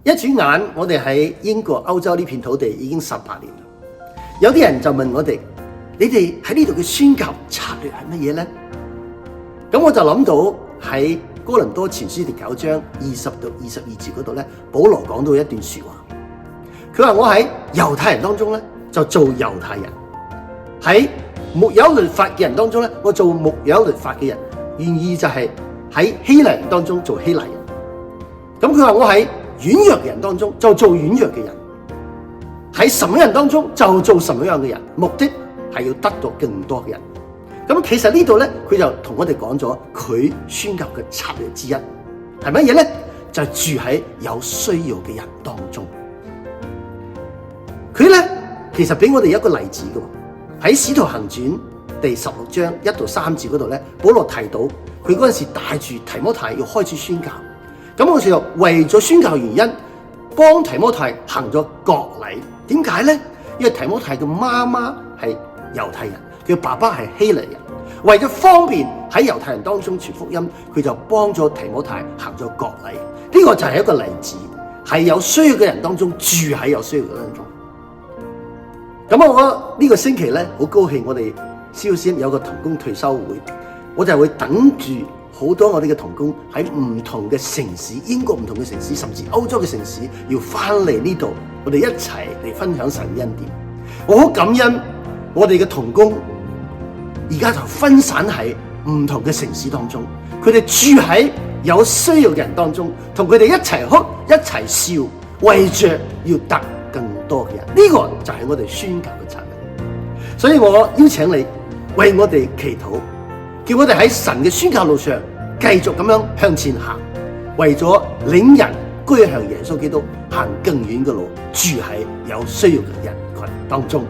一轉眼，我哋喺英國、歐洲呢片土地已經18年啦。有啲人就問我哋：你哋喺呢度嘅宣教策略係乜嘢呢？咁我就諗到喺哥林多前書第9章20到22節嗰度咧，保羅講到一段說話。佢話：我喺猶太人當中咧，就做猶太人；喺沒有律法嘅人當中咧，我做沒有律法嘅人。原意就係喺希臘人當中做希臘人。咁佢話：我喺軟弱嘅人當中就做軟弱嘅人，喺什麼人當中就做什麼樣嘅人，目的係要得到更多嘅人。咁其實呢度咧，佢就同我哋講咗佢宣教嘅策略之一係乜嘢咧？就係住喺有需要嘅人當中。佢咧其實俾我哋一個例子嘅，喺《使徒行傳》第16章1到3節嗰度咧，保羅提到佢嗰陣時帶住提摩太要開始宣教。咁我就為咗宣教原因，幫提摩太行咗割禮。點解咧？因為提摩太嘅媽媽係猶太人，佢爸爸係希利人。為咗方便喺猶太人當中傳福音，佢就幫咗提摩太行咗割禮。呢個就係一個例子，係有需要嘅人當中住喺有需要嘅人當中。咁我呢個星期咧，好高興我哋COCM有個同工退休會，我就會等住好多我哋嘅同工喺唔同嘅城市，英國唔同嘅城市，甚至歐洲嘅城市，要翻嚟呢度，我哋一齊嚟分享神恩典。我好感恩我哋嘅同工，而家就分散喺唔同嘅城市當中，佢哋住喺有需要嘅人當中，同佢哋一齊哭，一齊笑，為着要得更多嘅人。呢個就係我哋宣教嘅責任。所以我邀請你為我哋祈禱，叫我哋喺神嘅宣教路上繼續咁樣向前行，為咗領人歸向耶穌基督，行更遠嘅路，住喺有需要嘅人群當中。